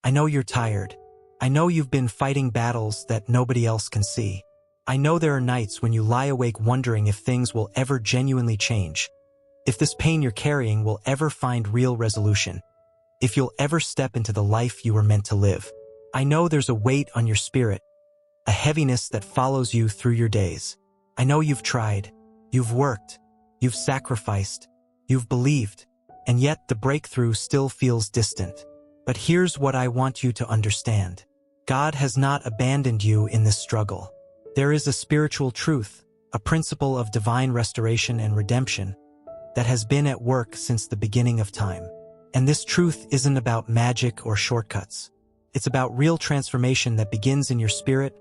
I know you're tired. I know you've been fighting battles that nobody else can see. I know there are nights when you lie awake wondering if things will ever genuinely change, if this pain you're carrying will ever find real resolution, if you'll ever step into the life you were meant to live. I know there's a weight on your spirit, a heaviness that follows you through your days. I know you've tried, you've worked, you've sacrificed, you've believed, and yet the breakthrough still feels distant. But here's what I want you to understand. God has not abandoned you in this struggle. There is a spiritual truth, a principle of divine restoration and redemption that has been at work since the beginning of time. And this truth isn't about magic or shortcuts. It's about real transformation that begins in your spirit,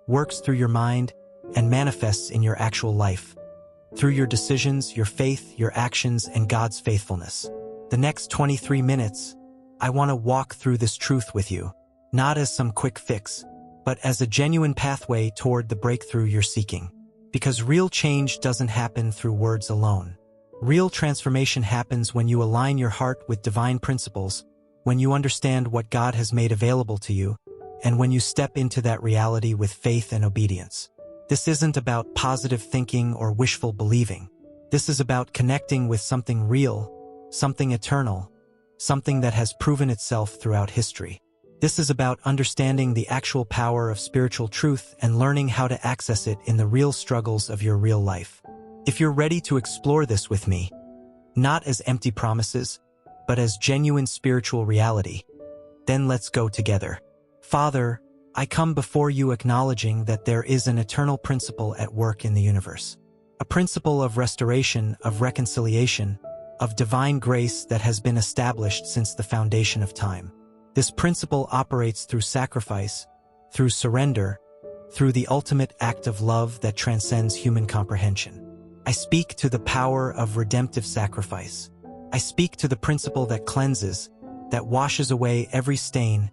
works through your mind, and manifests in your actual life. Through your decisions, your faith, your actions, and God's faithfulness. The next 23 minutes, I want to walk through this truth with you, not as some quick fix, but as a genuine pathway toward the breakthrough you're seeking. Because real change doesn't happen through words alone. Real transformation happens when you align your heart with divine principles, when you understand what God has made available to you, and when you step into that reality with faith and obedience. This isn't about positive thinking or wishful believing. This is about connecting with something real, something eternal, something that has proven itself throughout history. This is about understanding the actual power of spiritual truth and learning how to access it in the real struggles of your real life. If you're ready to explore this with me, not as empty promises, but as genuine spiritual reality, then let's go together. Father, I come before you acknowledging that there is an eternal principle at work in the universe. A principle of restoration, of reconciliation, of divine grace that has been established since the foundation of time. This principle operates through sacrifice, through surrender, through the ultimate act of love that transcends human comprehension. I speak to the power of redemptive sacrifice. I speak to the principle that cleanses, that washes away every stain,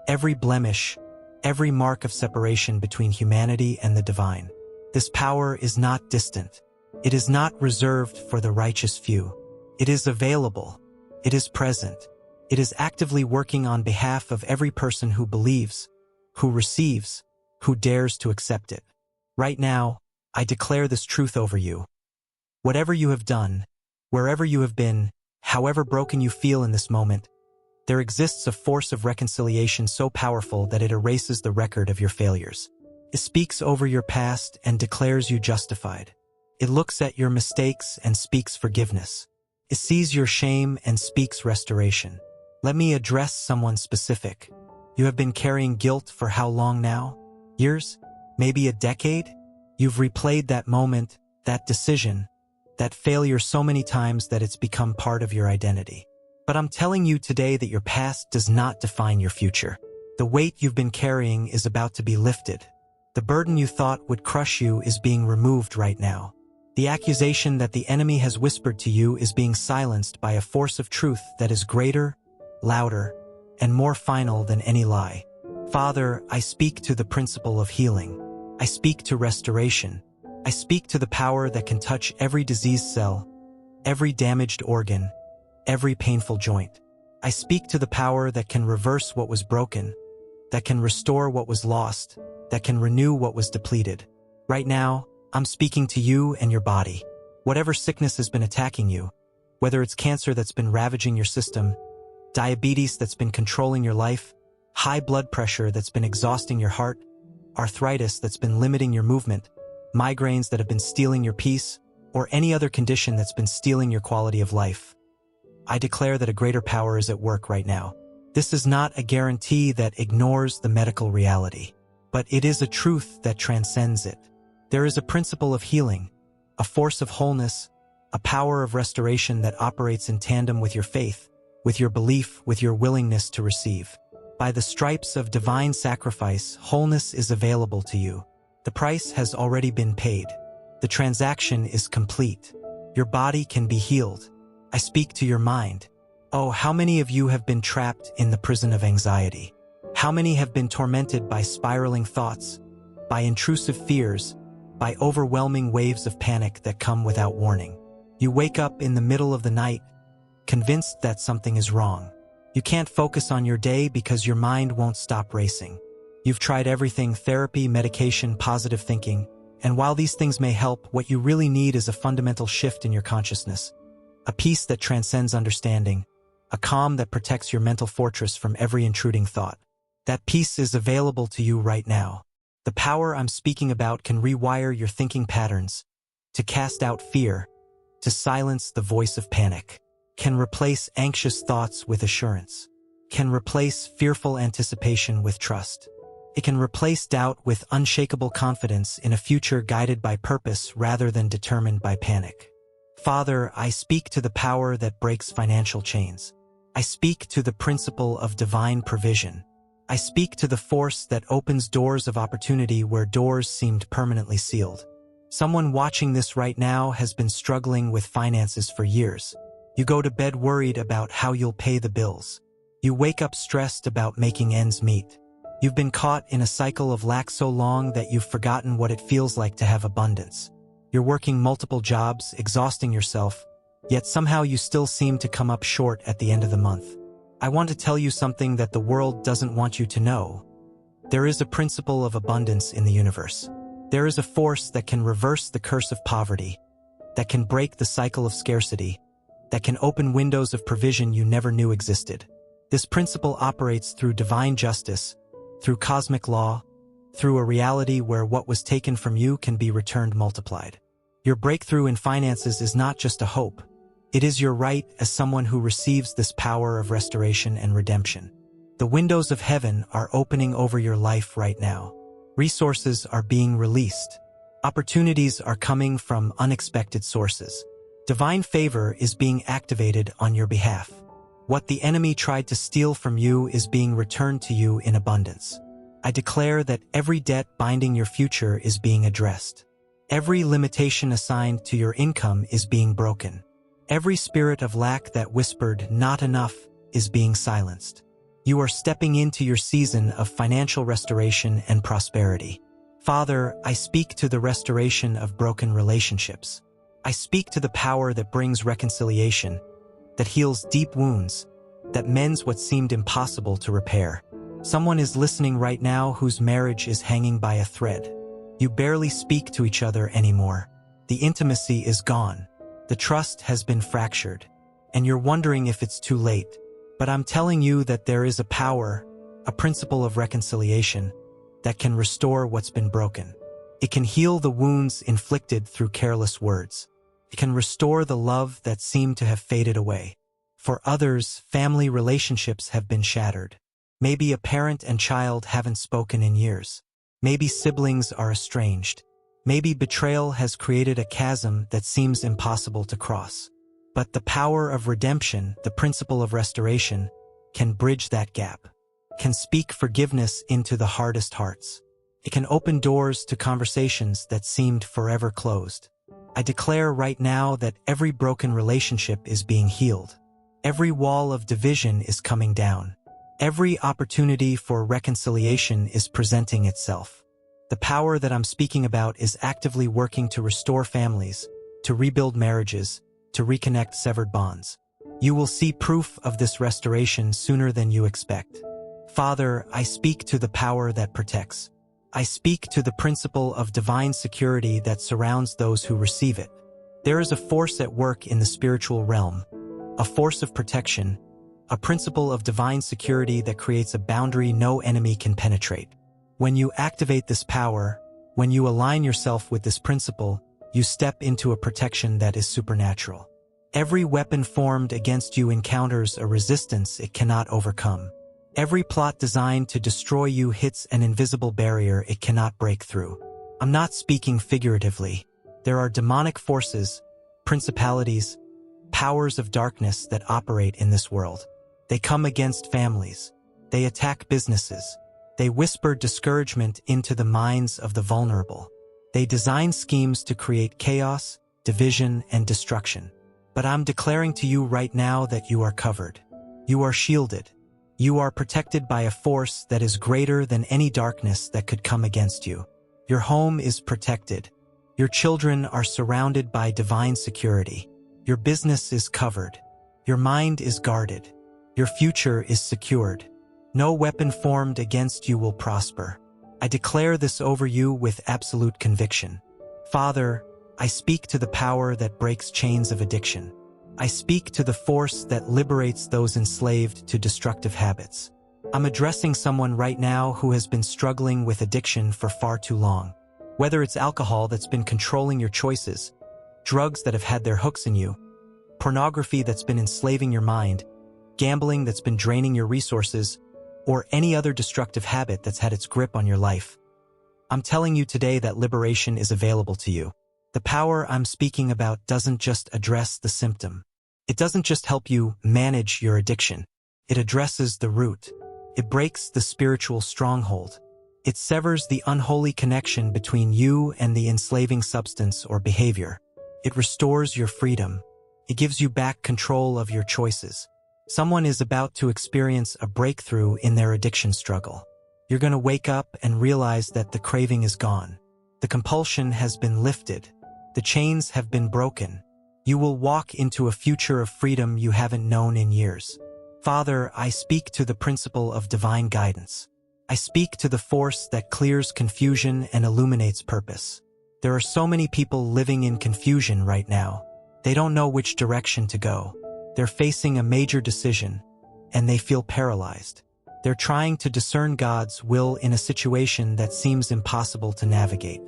every blemish, every mark of separation between humanity and the divine. This power is not distant. It is not reserved for the righteous few. It is available. It is present. It is actively working on behalf of every person who believes, who receives, who dares to accept it. Right now, I declare this truth over you. Whatever you have done, wherever you have been, however broken you feel in this moment, there exists a force of reconciliation so powerful that it erases the record of your failures. It speaks over your past and declares you justified. It looks at your mistakes and speaks forgiveness. It sees your shame and speaks restoration. Let me address someone specific. You have been carrying guilt for how long now? Years? Maybe a decade? You've replayed that moment, that decision, that failure so many times that it's become part of your identity. But I'm telling you today that your past does not define your future. The weight you've been carrying is about to be lifted. The burden you thought would crush you is being removed right now. The accusation that the enemy has whispered to you is being silenced by a force of truth that is greater, louder, and more final than any lie. Father, I speak to the principle of healing. I speak to restoration. I speak to the power that can touch every diseased cell, every damaged organ, every painful joint. I speak to the power that can reverse what was broken, that can restore what was lost, that can renew what was depleted. Right now, I'm speaking to you and your body. Whatever sickness has been attacking you, whether it's cancer that's been ravaging your system, diabetes that's been controlling your life, high blood pressure that's been exhausting your heart, arthritis that's been limiting your movement, migraines that have been stealing your peace, or any other condition that's been stealing your quality of life. I declare that a greater power is at work right now. This is not a guarantee that ignores the medical reality, but it is a truth that transcends it. There is a principle of healing, a force of wholeness, a power of restoration that operates in tandem with your faith, with your belief, with your willingness to receive. By the stripes of divine sacrifice, wholeness is available to you. The price has already been paid. The transaction is complete. Your body can be healed. I speak to your mind. Oh, how many of you have been trapped in the prison of anxiety? How many have been tormented by spiraling thoughts, by intrusive fears, by overwhelming waves of panic that come without warning? You wake up in the middle of the night, convinced that something is wrong. You can't focus on your day because your mind won't stop racing. You've tried everything: therapy, medication, positive thinking. And while these things may help, what you really need is a fundamental shift in your consciousness. A peace that transcends understanding. A calm that protects your mental fortress from every intruding thought. That peace is available to you right now. The power I'm speaking about can rewire your thinking patterns, to cast out fear, to silence the voice of panic, can replace anxious thoughts with assurance, can replace fearful anticipation with trust. It can replace doubt with unshakable confidence in a future guided by purpose rather than determined by panic. Father, I speak to the power that breaks financial chains. I speak to the principle of divine provision. I speak to the force that opens doors of opportunity where doors seemed permanently sealed. Someone watching this right now has been struggling with finances for years. You go to bed worried about how you'll pay the bills. You wake up stressed about making ends meet. You've been caught in a cycle of lack so long that you've forgotten what it feels like to have abundance. You're working multiple jobs, exhausting yourself, yet somehow you still seem to come up short at the end of the month. I want to tell you something that the world doesn't want you to know. There is a principle of abundance in the universe. There is a force that can reverse the curse of poverty, that can break the cycle of scarcity, that can open windows of provision you never knew existed. This principle operates through divine justice, through cosmic law, through a reality where what was taken from you can be returned multiplied. Your breakthrough in finances is not just a hope. It is your right as someone who receives this power of restoration and redemption. The windows of heaven are opening over your life right now. Resources are being released. Opportunities are coming from unexpected sources. Divine favor is being activated on your behalf. What the enemy tried to steal from you is being returned to you in abundance. I declare that every debt binding your future is being addressed. Every limitation assigned to your income is being broken. Every spirit of lack that whispered, "not enough," is being silenced. You are stepping into your season of financial restoration and prosperity. Father, I speak to the restoration of broken relationships. I speak to the power that brings reconciliation, that heals deep wounds, that mends what seemed impossible to repair. Someone is listening right now whose marriage is hanging by a thread. You barely speak to each other anymore. The intimacy is gone. The trust has been fractured, and you're wondering if it's too late. But I'm telling you that there is a power, a principle of reconciliation, that can restore what's been broken. It can heal the wounds inflicted through careless words. It can restore the love that seemed to have faded away. For others, family relationships have been shattered. Maybe a parent and child haven't spoken in years. Maybe siblings are estranged. Maybe betrayal has created a chasm that seems impossible to cross. But the power of redemption, the principle of restoration, can bridge that gap, can speak forgiveness into the hardest hearts. It can open doors to conversations that seemed forever closed. I declare right now that every broken relationship is being healed. Every wall of division is coming down. Every opportunity for reconciliation is presenting itself. The power that I'm speaking about is actively working to restore families, to rebuild marriages, to reconnect severed bonds. You will see proof of this restoration sooner than you expect. Father, I speak to the power that protects. I speak to the principle of divine security that surrounds those who receive it. There is a force at work in the spiritual realm, a force of protection, a principle of divine security that creates a boundary no enemy can penetrate. When you activate this power, when you align yourself with this principle, you step into a protection that is supernatural. Every weapon formed against you encounters a resistance it cannot overcome. Every plot designed to destroy you hits an invisible barrier it cannot break through. I'm not speaking figuratively. There are demonic forces, principalities, powers of darkness that operate in this world. They come against families. They attack businesses. They whisper discouragement into the minds of the vulnerable. They design schemes to create chaos, division, and destruction. But I'm declaring to you right now that you are covered. You are shielded. You are protected by a force that is greater than any darkness that could come against you. Your home is protected. Your children are surrounded by divine security. Your business is covered. Your mind is guarded. Your future is secured. No weapon formed against you will prosper. I declare this over you with absolute conviction. Father, I speak to the power that breaks chains of addiction. I speak to the force that liberates those enslaved to destructive habits. I'm addressing someone right now who has been struggling with addiction for far too long. Whether it's alcohol that's been controlling your choices, drugs that have had their hooks in you, pornography that's been enslaving your mind, gambling that's been draining your resources, or any other destructive habit that's had its grip on your life. I'm telling you today that liberation is available to you. The power I'm speaking about doesn't just address the symptom. It doesn't just help you manage your addiction. It addresses the root. It breaks the spiritual stronghold. It severs the unholy connection between you and the enslaving substance or behavior. It restores your freedom. It gives you back control of your choices. Someone is about to experience a breakthrough in their addiction struggle. You're going to wake up and realize that the craving is gone. The compulsion has been lifted. The chains have been broken. You will walk into a future of freedom you haven't known in years. Father, I speak to the principle of divine guidance. I speak to the force that clears confusion and illuminates purpose. There are so many people living in confusion right now. They don't know which direction to go. They're facing a major decision, and they feel paralyzed. They're trying to discern God's will in a situation that seems impossible to navigate.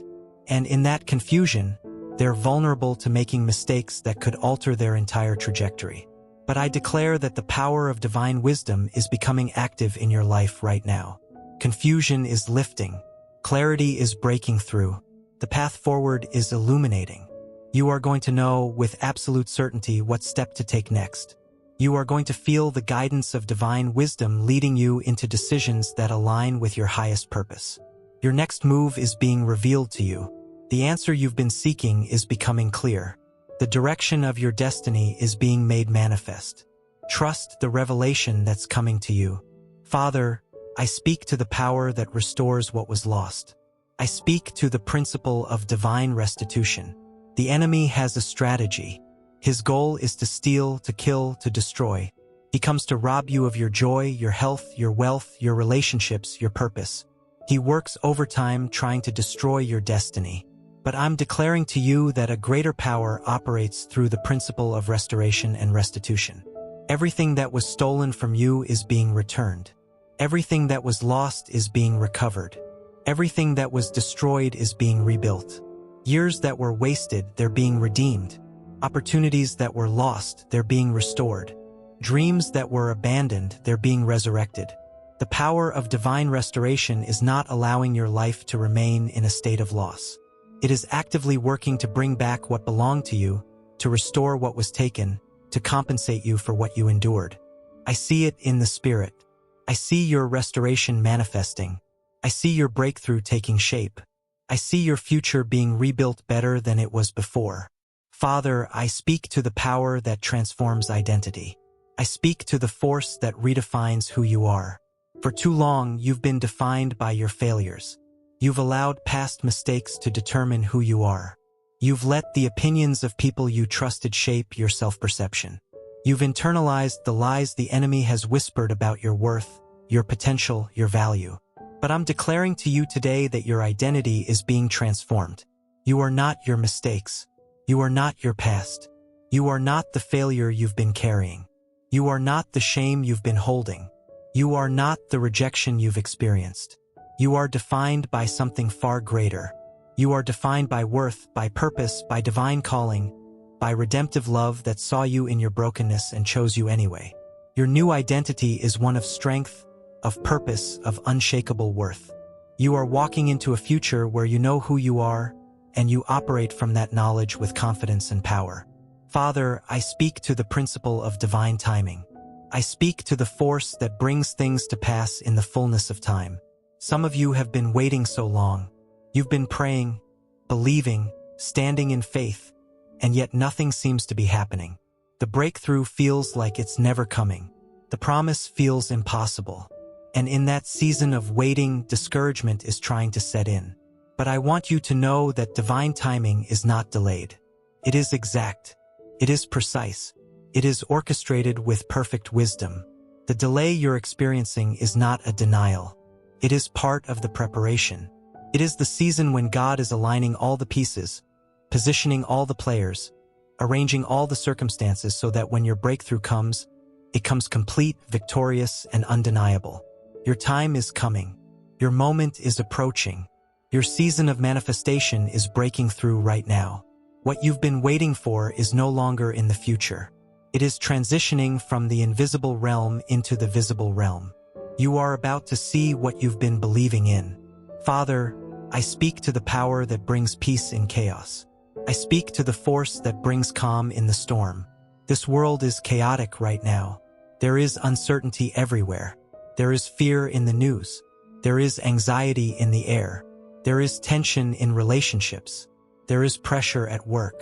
And in that confusion, they're vulnerable to making mistakes that could alter their entire trajectory. But I declare that the power of divine wisdom is becoming active in your life right now. Confusion is lifting. Clarity is breaking through. The path forward is illuminating. You are going to know with absolute certainty what step to take next. You are going to feel the guidance of divine wisdom leading you into decisions that align with your highest purpose. Your next move is being revealed to you. The answer you've been seeking is becoming clear. The direction of your destiny is being made manifest. Trust the revelation that's coming to you. Father, I speak to the power that restores what was lost. I speak to the principle of divine restitution. The enemy has a strategy. His goal is to steal, to kill, to destroy. He comes to rob you of your joy, your health, your wealth, your relationships, your purpose. He works overtime trying to destroy your destiny. But I'm declaring to you that a greater power operates through the principle of restoration and restitution. Everything that was stolen from you is being returned. Everything that was lost is being recovered. Everything that was destroyed is being rebuilt. Years that were wasted, they're being redeemed. Opportunities that were lost, they're being restored. Dreams that were abandoned, they're being resurrected. The power of divine restoration is not allowing your life to remain in a state of loss. It is actively working to bring back what belonged to you, to restore what was taken, to compensate you for what you endured. I see it in the Spirit. I see your restoration manifesting. I see your breakthrough taking shape. I see your future being rebuilt better than it was before. Father, I speak to the power that transforms identity. I speak to the force that redefines who you are. For too long, you've been defined by your failures. You've allowed past mistakes to determine who you are. You've let the opinions of people you trusted shape your self-perception. You've internalized the lies the enemy has whispered about your worth, your potential, your value. But I'm declaring to you today that your identity is being transformed. You are not your mistakes. You are not your past. You are not the failure you've been carrying. You are not the shame you've been holding. You are not the rejection you've experienced. You are defined by something far greater. You are defined by worth, by purpose, by divine calling, by redemptive love that saw you in your brokenness and chose you anyway. Your new identity is one of strength, of purpose, of unshakable worth. You are walking into a future where you know who you are, and you operate from that knowledge with confidence and power. Father, I speak to the principle of divine timing. I speak to the force that brings things to pass in the fullness of time. Some of you have been waiting so long. You've been praying, believing, standing in faith, and yet nothing seems to be happening. The breakthrough feels like it's never coming. The promise feels impossible. And in that season of waiting, discouragement is trying to set in. But I want you to know that divine timing is not delayed. It is exact. It is precise. It is orchestrated with perfect wisdom. The delay you're experiencing is not a denial. It is part of the preparation. It is the season when God is aligning all the pieces, positioning all the players, arranging all the circumstances so that when your breakthrough comes, it comes complete, victorious, and undeniable. Your time is coming. Your moment is approaching. Your season of manifestation is breaking through right now. What you've been waiting for is no longer in the future. It is transitioning from the invisible realm into the visible realm. You are about to see what you've been believing in. Father, I speak to the power that brings peace in chaos. I speak to the force that brings calm in the storm. This world is chaotic right now. There is uncertainty everywhere. There is fear in the news. There is anxiety in the air. There is tension in relationships. There is pressure at work.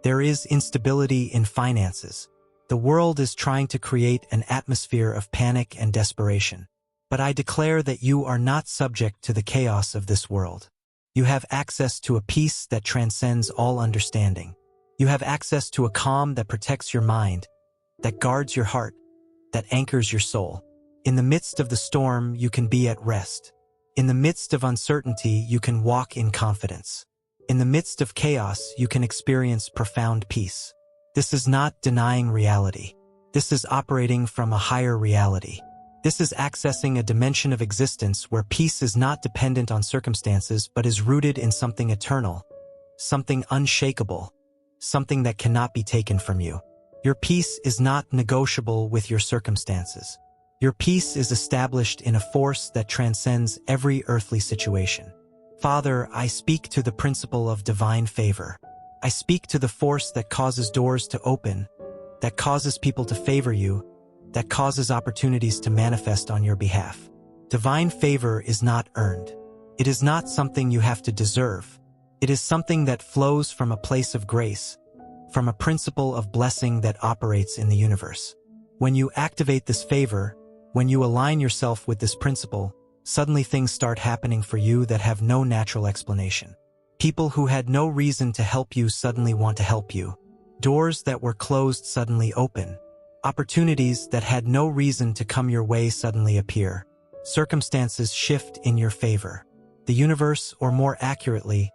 There is instability in finances. The world is trying to create an atmosphere of panic and desperation. But I declare that you are not subject to the chaos of this world. You have access to a peace that transcends all understanding. You have access to a calm that protects your mind, that guards your heart, that anchors your soul. In the midst of the storm, you can be at rest. In the midst of uncertainty, you can walk in confidence. In the midst of chaos, you can experience profound peace. This is not denying reality. This is operating from a higher reality. This is accessing a dimension of existence where peace is not dependent on circumstances but is rooted in something eternal, something unshakable, something that cannot be taken from you. Your peace is not negotiable with your circumstances. Your peace is established in a force that transcends every earthly situation. Father, I speak to the principle of divine favor. I speak to the force that causes doors to open, that causes people to favor you, that causes opportunities to manifest on your behalf. Divine favor is not earned. It is not something you have to deserve. It is something that flows from a place of grace, from a principle of blessing that operates in the universe. When you activate this favor, when you align yourself with this principle, suddenly things start happening for you that have no natural explanation. People who had no reason to help you suddenly want to help you. Doors that were closed suddenly open. Opportunities that had no reason to come your way suddenly appear. Circumstances shift in your favor. The universe, or more accurately,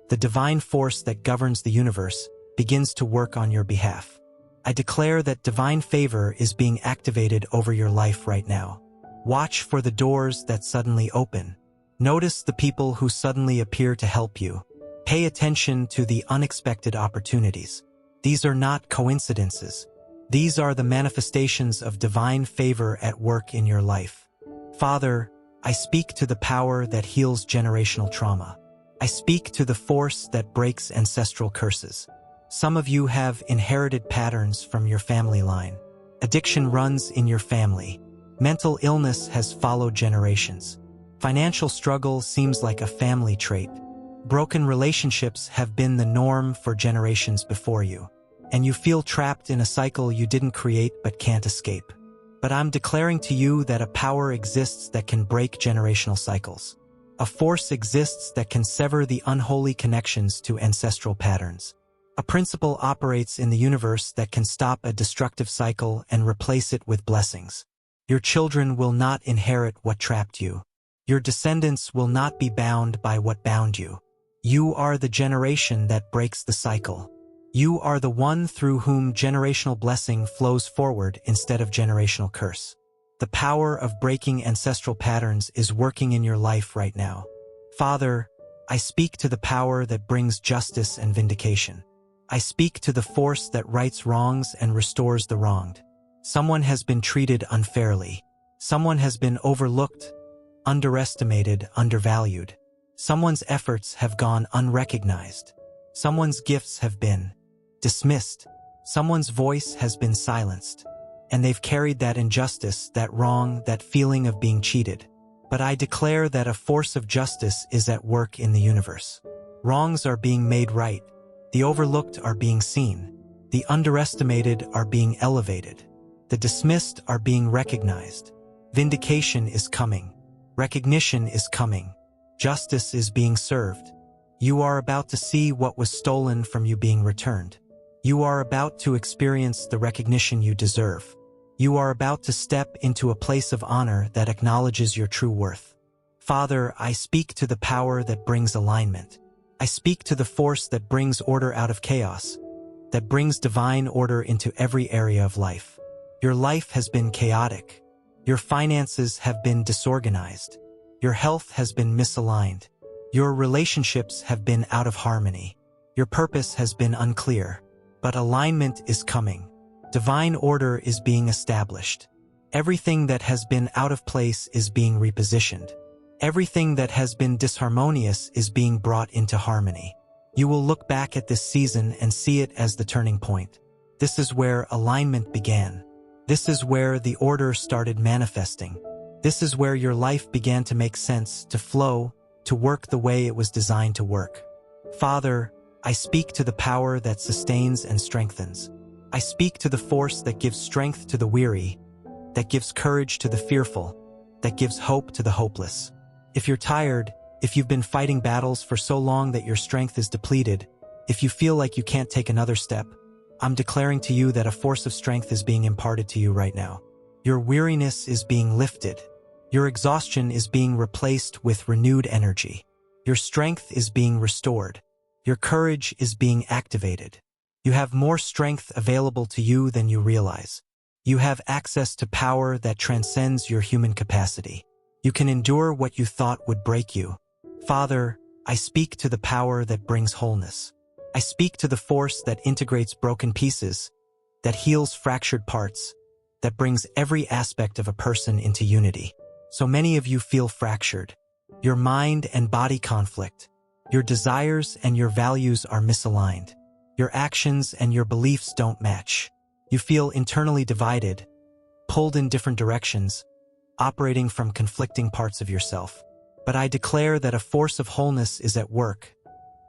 the divine force that governs the universe, begins to work on your behalf. I declare that divine favor is being activated over your life right now. Watch for the doors that suddenly open. Notice the people who suddenly appear to help you. Pay attention to the unexpected opportunities. These are not coincidences. These are the manifestations of divine favor at work in your life. Father, I speak to the power that heals generational trauma. I speak to the force that breaks ancestral curses. Some of you have inherited patterns from your family line. Addiction runs in your family. Mental illness has followed generations. Financial struggle seems like a family trait. Broken relationships have been the norm for generations before you. And you feel trapped in a cycle you didn't create but can't escape. But I'm declaring to you that a power exists that can break generational cycles. A force exists that can sever the unholy connections to ancestral patterns. A principle operates in the universe that can stop a destructive cycle and replace it with blessings. Your children will not inherit what trapped you. Your descendants will not be bound by what bound you. You are the generation that breaks the cycle. You are the one through whom generational blessing flows forward instead of generational curse. The power of breaking ancestral patterns is working in your life right now. Father, I speak to the power that brings justice and vindication. I speak to the force that rights wrongs and restores the wronged. Someone has been treated unfairly. Someone has been overlooked, underestimated, undervalued. Someone's efforts have gone unrecognized. Someone's gifts have been dismissed. Someone's voice has been silenced. And they've carried that injustice, that wrong, that feeling of being cheated. But I declare that a force of justice is at work in the universe. Wrongs are being made right. The overlooked are being seen. The underestimated are being elevated. The dismissed are being recognized. Vindication is coming. Recognition is coming. Justice is being served. You are about to see what was stolen from you being returned. You are about to experience the recognition you deserve. You are about to step into a place of honor that acknowledges your true worth. Father, I speak to the power that brings alignment. I speak to the force that brings order out of chaos, that brings divine order into every area of life. Your life has been chaotic. Your finances have been disorganized. Your health has been misaligned. Your relationships have been out of harmony. Your purpose has been unclear. But alignment is coming. Divine order is being established. Everything that has been out of place is being repositioned. Everything that has been disharmonious is being brought into harmony. You will look back at this season and see it as the turning point. This is where alignment began. This is where the order started manifesting. This is where your life began to make sense, to flow, to work the way it was designed to work. Father, I speak to the power that sustains and strengthens. I speak to the force that gives strength to the weary, that gives courage to the fearful, that gives hope to the hopeless. If you're tired, if you've been fighting battles for so long that your strength is depleted, if you feel like you can't take another step, I'm declaring to you that a force of strength is being imparted to you right now. Your weariness is being lifted. Your exhaustion is being replaced with renewed energy. Your strength is being restored. Your courage is being activated. You have more strength available to you than you realize. You have access to power that transcends your human capacity. You can endure what you thought would break you. Father, I speak to the power that brings wholeness. I speak to the force that integrates broken pieces, that heals fractured parts, that brings every aspect of a person into unity. So many of you feel fractured. Your mind and body conflict. Your desires and your values are misaligned. Your actions and your beliefs don't match. You feel internally divided, pulled in different directions, operating from conflicting parts of yourself. But I declare that a force of wholeness is at work,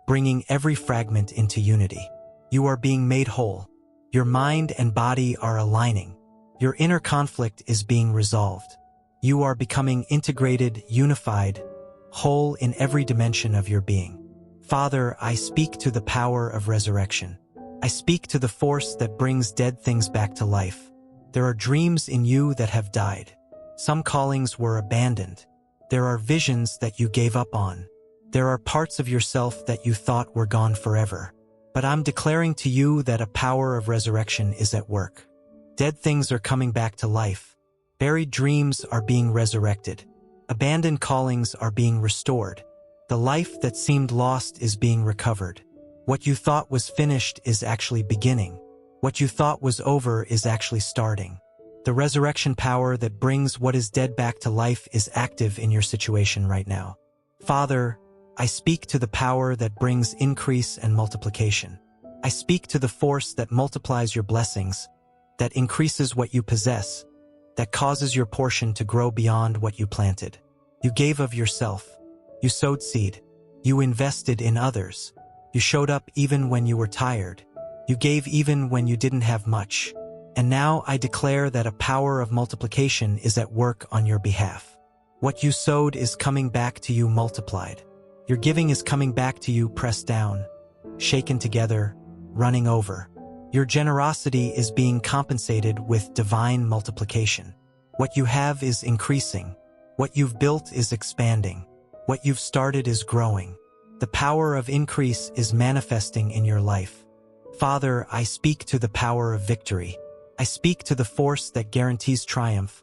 bringing every fragment into unity. You are being made whole. Your mind and body are aligning. Your inner conflict is being resolved. You are becoming integrated, unified, whole in every dimension of your being. Father, I speak to the power of resurrection. I speak to the force that brings dead things back to life. There are dreams in you that have died. Some callings were abandoned. There are visions that you gave up on. There are parts of yourself that you thought were gone forever. But I'm declaring to you that a power of resurrection is at work. Dead things are coming back to life. Buried dreams are being resurrected. Abandoned callings are being restored. The life that seemed lost is being recovered. What you thought was finished is actually beginning. What you thought was over is actually starting. The resurrection power that brings what is dead back to life is active in your situation right now. Father, I speak to the power that brings increase and multiplication. I speak to the force that multiplies your blessings, that increases what you possess, that causes your portion to grow beyond what you planted. You gave of yourself. You sowed seed. You invested in others. You showed up even when you were tired. You gave even when you didn't have much. And now I declare that a power of multiplication is at work on your behalf. What you sowed is coming back to you multiplied. Your giving is coming back to you pressed down, shaken together, running over. Your generosity is being compensated with divine multiplication. What you have is increasing. What you've built is expanding. What you've started is growing. The power of increase is manifesting in your life. Father, I speak to the power of victory. I speak to the force that guarantees triumph,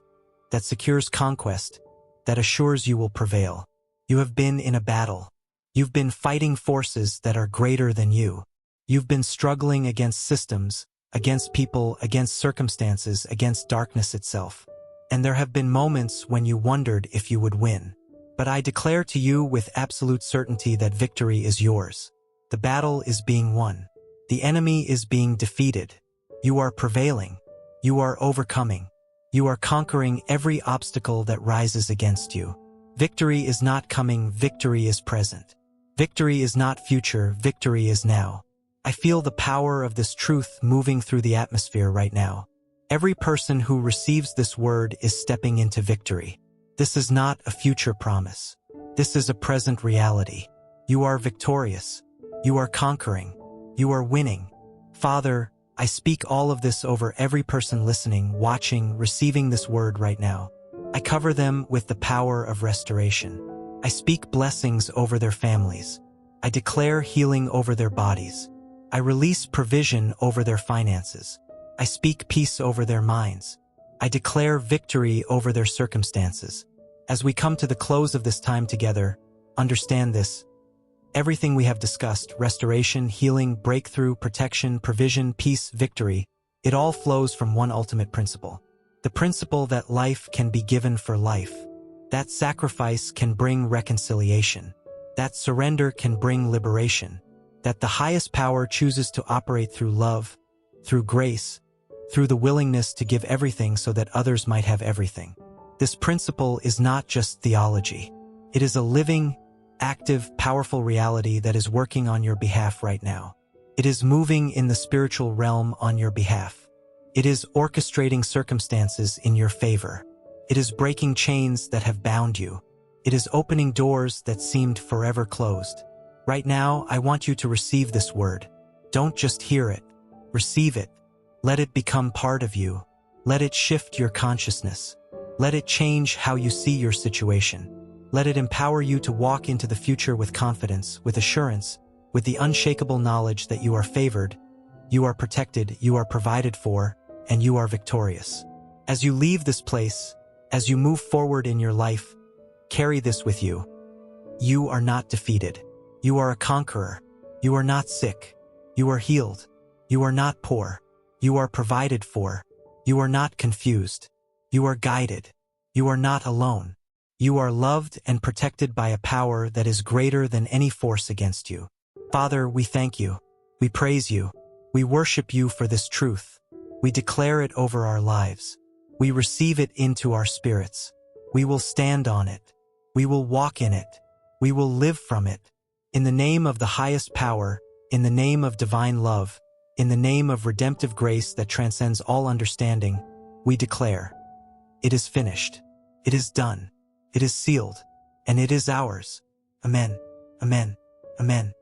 that secures conquest, that assures you will prevail. You have been in a battle. You've been fighting forces that are greater than you. You've been struggling against systems, against people, against circumstances, against darkness itself. And there have been moments when you wondered if you would win. But I declare to you with absolute certainty that victory is yours. The battle is being won. The enemy is being defeated. You are prevailing. You are overcoming. You are conquering every obstacle that rises against you. Victory is not coming, victory is present. Victory is not future, victory is now. I feel the power of this truth moving through the atmosphere right now. Every person who receives this word is stepping into victory. This is not a future promise. This is a present reality. You are victorious. You are conquering. You are winning. Father, I speak all of this over every person listening, watching, receiving this word right now. I cover them with the power of restoration. I speak blessings over their families. I declare healing over their bodies. I release provision over their finances. I speak peace over their minds. I declare victory over their circumstances. As we come to the close of this time together, understand this. Everything we have discussed, restoration, healing, breakthrough, protection, provision, peace, victory, it all flows from one ultimate principle. The principle that life can be given for life. That sacrifice can bring reconciliation. That surrender can bring liberation. That the highest power chooses to operate through love, through grace, through the willingness to give everything so that others might have everything. This principle is not just theology. It is a living, active, powerful reality that is working on your behalf right now. It is moving in the spiritual realm on your behalf. It is orchestrating circumstances in your favor. It is breaking chains that have bound you. It is opening doors that seemed forever closed. Right now, I want you to receive this word. Don't just hear it. Receive it. Let it become part of you. Let it shift your consciousness. Let it change how you see your situation. Let it empower you to walk into the future with confidence, with assurance, with the unshakable knowledge that you are favored, you are protected, you are provided for, and you are victorious. As you leave this place, as you move forward in your life, carry this with you. You are not defeated. You are a conqueror. You are not sick. You are healed. You are not poor. You are provided for. You are not confused. You are guided. You are not alone. You are loved and protected by a power that is greater than any force against you. Father, we thank you. We praise you. We worship you for this truth. We declare it over our lives. We receive it into our spirits. We will stand on it. We will walk in it. We will live from it. In the name of the highest power, in the name of divine love, in the name of redemptive grace that transcends all understanding, we declare, it is finished. It is done. It is sealed. And it is ours. Amen. Amen. Amen.